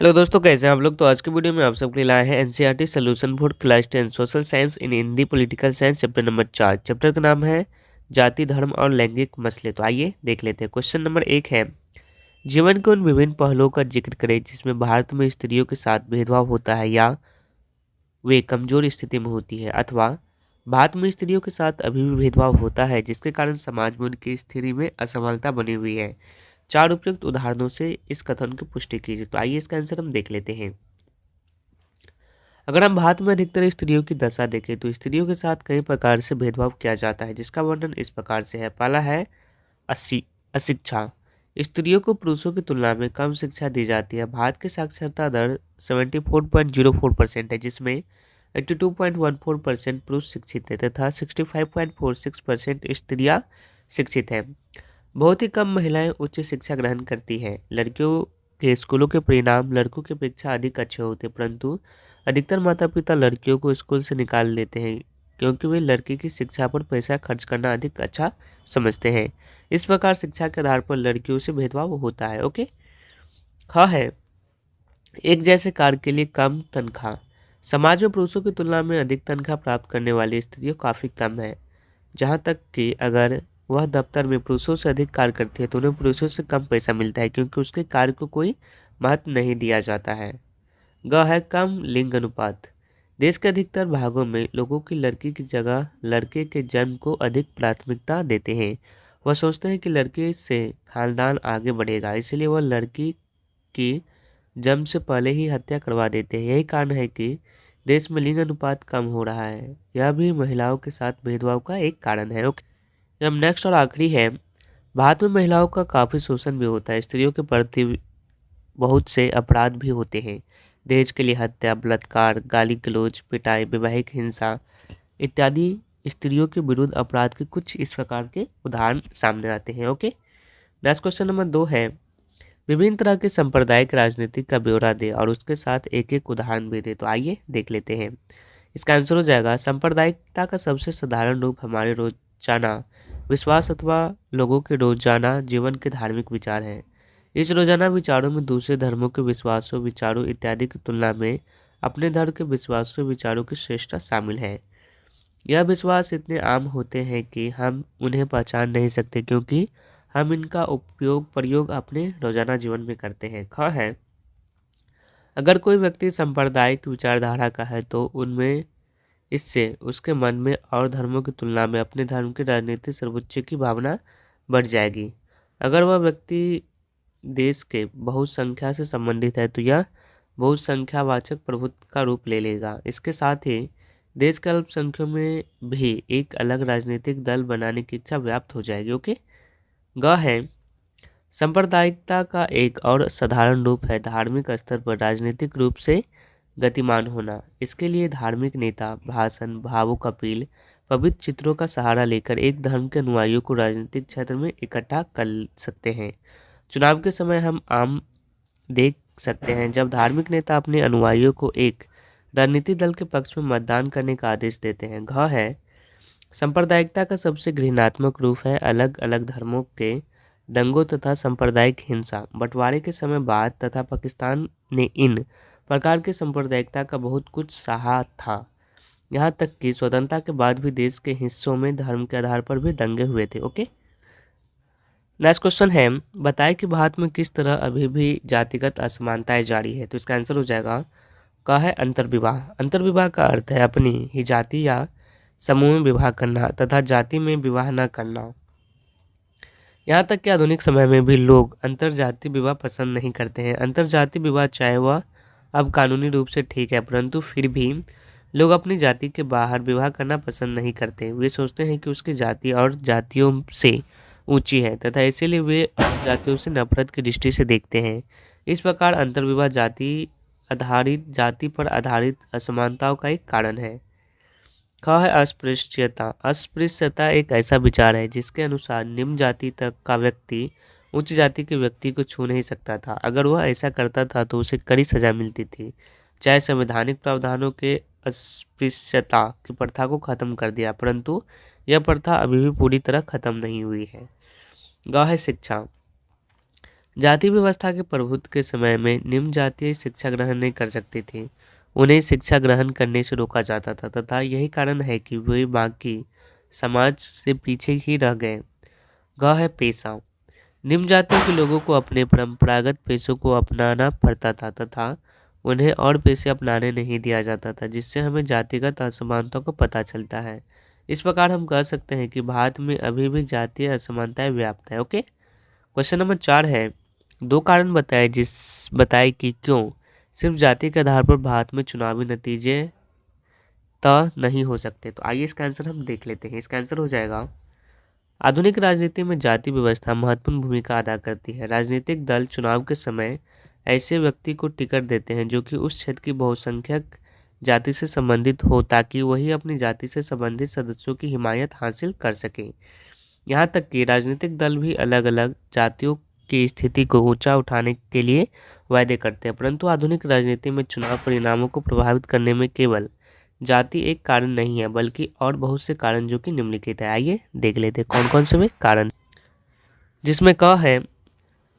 Hello दोस्तों, कैसे हैं आप लोग। तो आज की वीडियो में आप सबके लिए लाए हैं NCERT solution for class 10 social science in Hindi political science chapter number 4। Chapter का नाम है जाति धर्म और लैंगिक मसले। तो आइए देख लेते हैं। क्वेश्चन नंबर 1 है, जीवन के उन विभिन्न पहलुओं का जिक्र करें जिसमें भारत में स्त्रियों के साथ भेदभाव होता है या वे कमजोर स्थिति में होती है, अथवा भारत में स्त्रियों के साथ अभी भी भेदभाव होता है जिसके कारण समाज में उनकी स्थिति में असमानता बनी हुई है। चार उपयुक्त उदाहरणों से इस कथन की पुष्टि कीजिए। तो आइए इसका आंसर हम देख लेते हैं। अगर हम भारत में अधिकतर स्त्रियों की दशा देखें तो स्त्रियों के साथ कई प्रकार से भेदभाव किया जाता है, जिसका वर्णन इस प्रकार से है। पहला है अशिक्षा। स्त्रियों को पुरुषों की तुलना में कम शिक्षा दी जाती है। भारत की साक्षरता दर 74.04% है, जिसमें 82.14% पुरुष शिक्षित है तथा 65.46% स्त्रियां शिक्षित हैं। बहुत ही कम महिलाएं उच्च शिक्षा ग्रहण करती हैं। लड़कियों के स्कूलों के परिणाम लड़कों की अपेक्षा अधिक अच्छे होते हैं, परंतु अधिकतर माता पिता लड़कियों को स्कूल से निकाल देते हैं क्योंकि वे लड़की की शिक्षा पर पैसा खर्च करना अधिक अच्छा समझते हैं। इस प्रकार शिक्षा के आधार पर लड़कियों से भेदभाव होता है। ओके। ख है, एक जैसे कार्य के लिए कम तनख्वाह। समाज में पुरुषों की तुलना में अधिक तनख्वाह प्राप्त करने वाली स्त्रियां काफ़ी कम है। जहाँ तक कि अगर वह दफ्तर में पुरुषों से अधिक कार्य करती है तो उन्हें पुरुषों से कम पैसा मिलता है क्योंकि उसके कार्य को कोई महत्व नहीं दिया जाता है। ग है, कम लिंग अनुपात। देश के अधिकतर भागों में लोगों की लड़की की जगह लड़के के जन्म को अधिक प्राथमिकता देते हैं। वह सोचते हैं कि लड़के से खानदान आगे बढ़ेगा, इसलिए वह लड़की की जन्म से पहले ही हत्या करवा देते हैं। यही कारण है कि देश में लिंग अनुपात कम हो रहा है। यह भी महिलाओं के साथ भेदभाव का एक कारण है। ओके। अब नेक्स्ट और आखिरी है, भारत में महिलाओं का काफ़ी शोषण भी होता है। स्त्रियों के प्रति बहुत से अपराध भी होते हैं। दहेज के लिए हत्या, बलात्कार, गाली गलौज, पिटाई, वैवाहिक हिंसा इत्यादि स्त्रियों के विरुद्ध अपराध के कुछ इस प्रकार के उदाहरण सामने आते हैं। ओके। नेक्स्ट क्वेश्चन नंबर 2 है, विभिन्न तरह के सांप्रदायिक राजनीति का ब्यौरा दे और उसके साथ एक एक उदाहरण भी दे। तो आइए देख लेते हैं। इसका आंसर हो जाएगा, सांप्रदायिकता का सबसे साधारण रूप हमारे रोजाना विश्वास अथवा लोगों के रोजाना जीवन के धार्मिक विचार हैं। इस रोजाना विचारों में दूसरे धर्मों के विश्वासों, विचारों इत्यादि की तुलना में अपने धर्म के विश्वासों, विचारों की श्रेष्ठता शामिल है। यह विश्वास इतने आम होते हैं कि हम उन्हें पहचान नहीं सकते क्योंकि हम इनका प्रयोग अपने रोजाना जीवन में करते हैं। ख है, अगर कोई व्यक्ति सांप्रदायिक विचारधारा का है तो उनमें इससे उसके मन में और धर्मों की तुलना में अपने धर्म की राजनीतिक सर्वोच्च की भावना बढ़ जाएगी। अगर वह व्यक्ति देश के बहुसंख्या से संबंधित है तो यह बहुसंख्यावाचक प्रभुत्व का रूप ले लेगा। इसके साथ ही देश के अल्पसंख्यकों में भी एक अलग राजनीतिक दल बनाने की इच्छा व्याप्त हो जाएगी। ओके। ग है, सांप्रदायिकता का एक और साधारण रूप है धार्मिक स्तर पर राजनीतिक रूप से गतिमान होना। इसके लिए धार्मिक नेता भाषण, भावुक अपील, पवित्र चित्रों का सहारा लेकर एक धर्म के अनुयायियों को राजनीतिक क्षेत्र में इकट्ठा कर सकते हैं। चुनाव के समय हम आम देख सकते हैं जब धार्मिक नेता अपने अनुयायियों को एक राजनीतिक दल के पक्ष में मतदान करने का आदेश देते हैं। घ है, सांप्रदायिकता का सबसे घृणात्मक रूप है अलग अलग धर्मों के दंगों तथा सांप्रदायिक हिंसा। बंटवारे के समय भारत तथा पाकिस्तान ने इन प्रकार के सांप्रदायिकता का बहुत कुछ सहा था। यहाँ तक कि स्वतंत्रता के बाद भी देश के हिस्सों में धर्म के आधार पर भी दंगे हुए थे। ओके। नेक्स्ट क्वेश्चन है, बताएं कि भारत में किस तरह अभी भी जातिगत असमानताएं जारी है। तो इसका आंसर हो जाएगा, का है अंतर्विवाह। अंतर्विवाह का अर्थ है अपनी ही जाति या समूह में विवाह करना तथा जाति में विवाह न करना। यहाँ तक कि आधुनिक समय में भी लोग अंतरजातीय विवाह पसंद नहीं करते हैं। अंतरजातीय विवाह चाहे वह अब कानूनी रूप से ठीक है, परंतु फिर भी लोग अपनी जाति के बाहर विवाह करना पसंद नहीं करते। वे सोचते हैं कि उसकी जाति और जातियों से ऊंची है तथा इसीलिए वे और जातियों से नफरत की दृष्टि से देखते हैं। इस प्रकार अंतर्विवाह जाति पर आधारित असमानताओं का एक कारण है। ख है अस्पृश्यता। अस्पृश्यता एक ऐसा विचार है जिसके अनुसार निम्न जाति तक का व्यक्ति उच्च जाति के व्यक्ति को छू नहीं सकता था। अगर वह ऐसा करता था तो उसे कड़ी सजा मिलती थी। चाहे संवैधानिक प्रावधानों के अस्पृश्यता की प्रथा को खत्म कर दिया, परंतु यह प्रथा अभी भी पूरी तरह खत्म नहीं हुई है। ग है शिक्षा। जाति व्यवस्था के प्रभुत्व के समय में निम्न जातीय शिक्षा ग्रहण नहीं कर सकती थी। उन्हें शिक्षा ग्रहण करने से रोका जाता था तथा यही कारण है कि वे बाकी समाज से पीछे ही रह गए। ग है पेशा। निम्न जातियों के लोगों को अपने परंपरागत पेशों को अपनाना पड़ता था तथा उन्हें और पेशे अपनाने नहीं दिया जाता था, जिससे हमें जातिगत असमानता को पता चलता है। इस प्रकार हम कह सकते हैं कि भारत में अभी भी जातीय असमानताएं व्याप्त है। ओके, क्वेश्चन नंबर 4 है, दो कारण बताए कि क्यों सिर्फ जाति के आधार पर भारत में चुनावी नतीजे तय नहीं हो सकते। तो आइए इसका आंसर हम देख लेते हैं। इसका आंसर हो जाएगा, आधुनिक राजनीति में जाति व्यवस्था महत्वपूर्ण भूमिका अदा करती है। राजनीतिक दल चुनाव के समय ऐसे व्यक्ति को टिकट देते हैं जो कि उस क्षेत्र की बहुसंख्यक जाति से संबंधित हो, ताकि वही अपनी जाति से संबंधित सदस्यों की हिमायत हासिल कर सके। यहाँ तक कि राजनीतिक दल भी अलग अलग जातियों की स्थिति को ऊंचा उठाने के लिए वायदे करते हैं, परंतु आधुनिक राजनीति में चुनाव परिणामों को प्रभावित करने में केवल जाति एक कारण नहीं है, बल्कि और बहुत से कारण जो कि निम्नलिखित है। आइए देख लेते हैं कौन कौन से वे कारण, जिसमें क है,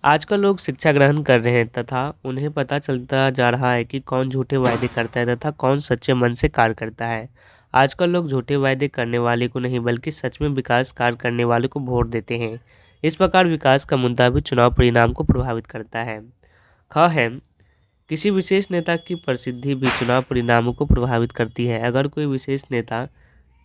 आजकल लोग शिक्षा ग्रहण कर रहे हैं तथा उन्हें पता चलता जा रहा है कि कौन झूठे वायदे करता है तथा कौन सच्चे मन से कार्य करता है। आजकल लोग झूठे वायदे करने वाले को नहीं बल्कि सच में विकास कार्य करने वाले को वोट देते हैं। इस प्रकार विकास का मुद्दा भी चुनाव परिणाम को प्रभावित करता है। ख है, किसी विशेष नेता की प्रसिद्धि भी चुनाव परिणामों को प्रभावित करती है। अगर कोई विशेष नेता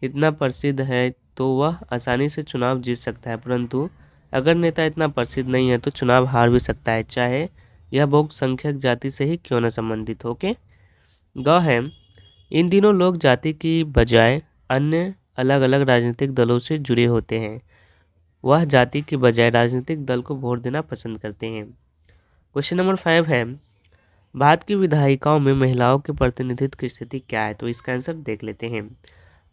इतना प्रसिद्ध है तो वह आसानी से चुनाव जीत सकता है, परंतु अगर नेता इतना प्रसिद्ध नहीं है तो चुनाव हार भी सकता है, चाहे यह बहुसंख्यक जाति से ही क्यों न संबंधित हो। के ग है, इन दिनों लोग जाति की बजाय अन्य अलग अलग राजनीतिक दलों से जुड़े होते हैं। वह जाति की बजाय राजनीतिक दल को वोट देना पसंद करते हैं। क्वेश्चन नंबर 5 है, भारत की विधायिकाओं में महिलाओं के प्रतिनिधित्व की स्थिति क्या है। तो इसका आंसर देख लेते हैं।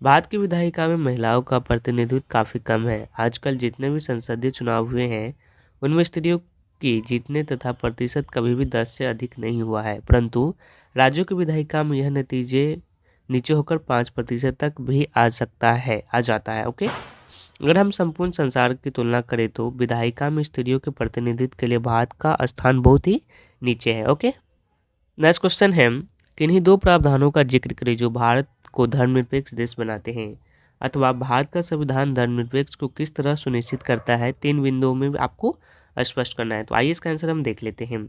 भारत की विधायिका में महिलाओं का प्रतिनिधित्व काफ़ी कम है। आजकल जितने भी संसदीय चुनाव हुए हैं उनमें स्त्रियों की जीतने तथा प्रतिशत कभी भी 10 से अधिक नहीं हुआ है, परंतु राज्यों की विधायिका में यह नतीजे नीचे होकर 5% तक भी आ जाता है। ओके, अगर हम संपूर्ण संसार की तुलना करें तो विधायिका में स्त्रियों के प्रतिनिधित्व के लिए भारत का स्थान बहुत ही नीचे है। ओके, नेक्स्ट क्वेश्चन है, किन्हीं दो प्रावधानों का जिक्र करें जो भारत को धर्मनिरपेक्ष देश बनाते हैं, अथवा भारत का संविधान धर्मनिरपेक्ष को किस तरह सुनिश्चित करता है। 3 बिंदुओं में आपको स्पष्ट करना है। तो आइए इसका आंसर हम देख लेते हैं।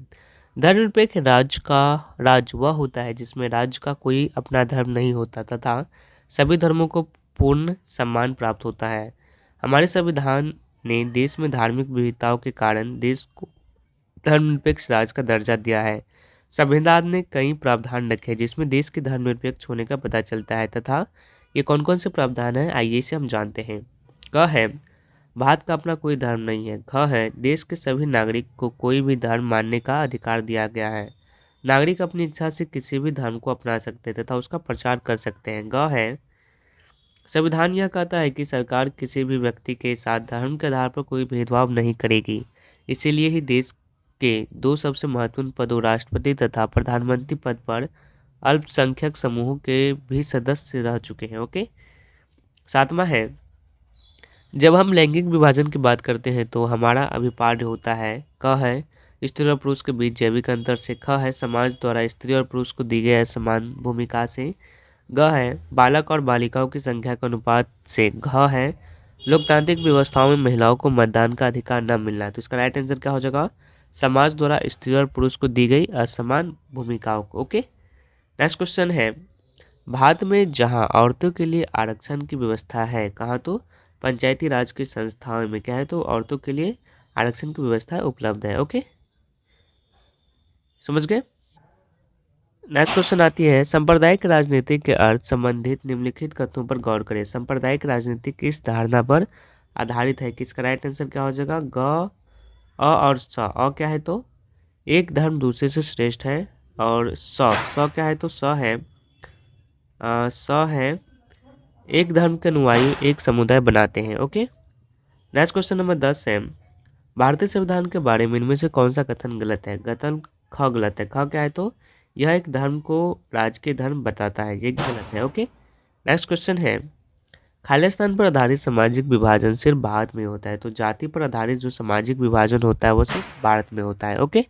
धर्मनिरपेक्ष राज्य वह होता है जिसमें राज्य का कोई अपना धर्म नहीं होता तथा सभी धर्मों को पूर्ण सम्मान प्राप्त होता है। हमारे संविधान ने देश में धार्मिक विविधताओं के कारण देश को धर्मनिरपेक्ष राज्य का दर्जा दिया है। संविधान ने कई प्रावधान रखे जिसमें देश के धर्मनिरपेक्ष होने का पता चलता है तथा ये कौन कौन से प्रावधान हैं आइए इसे हम जानते हैं। क है, भारत का अपना कोई धर्म नहीं है। ख है, देश के सभी नागरिक को कोई भी धर्म मानने का अधिकार दिया गया है। नागरिक अपनी इच्छा से किसी भी धर्म को अपना सकते हैं तथा उसका प्रचार कर सकते हैं। ग है, संविधान यह कहता है कि सरकार किसी भी व्यक्ति के साथ धर्म के आधार पर कोई भेदभाव नहीं करेगी। इसीलिए ही देश के 2 सबसे महत्वपूर्ण पदों राष्ट्रपति तथा प्रधानमंत्री पद पर अल्पसंख्यक समूहों के भी सदस्य रह चुके हैं। ओके, 7वां है, जब हम लैंगिक विभाजन की बात करते हैं तो हमारा अभिप्राय होता है। क है, स्त्री और पुरुष के बीच जैविक अंतर से। ख है, समाज द्वारा स्त्री और पुरुष को दी गई समान भूमिका से। ग है, बालक और बालिकाओं की संख्या के अनुपात से। घ है, लोकतांत्रिक व्यवस्थाओं में महिलाओं को मतदान का अधिकार न मिलना। तो इसका राइट आंसर क्या हो जाएगा, समाज द्वारा स्त्री और पुरुष को दी गई असमान भूमिकाओं को। ओके, नेक्स्ट क्वेश्चन है, भारत में जहां औरतों के लिए आरक्षण की व्यवस्था है, कहाँ तो पंचायती राज की संस्थाओं में क्या है तो औरतों के लिए आरक्षण की व्यवस्था उपलब्ध है। ओके, समझ गए। नेक्स्ट क्वेश्चन आती है, सांप्रदायिक राजनीति के अर्थ संबंधित निम्नलिखित कथनों पर गौर करें। सांप्रदायिक राजनीति किस धारणा पर आधारित है। किसका राइट आंसर क्या हो जाएगा, ग और स। क्या है तो एक धर्म दूसरे से श्रेष्ठ है, और स क्या है तो स है एक धर्म के अनुयायी एक समुदाय बनाते हैं। ओके, नेक्स्ट क्वेश्चन नंबर 10 है, भारतीय संविधान के बारे में इनमें से कौन सा कथन गलत है। कथन ख गलत है। ख क्या है तो यह एक धर्म को राजकीय धर्म बताता है, ये गलत है। ओके, नेक्स्ट क्वेश्चन है, खालिस्तान पर आधारित सामाजिक विभाजन सिर्फ भारत में होता है, तो जाति पर आधारित जो सामाजिक विभाजन होता है वो सिर्फ भारत में होता है। ओके।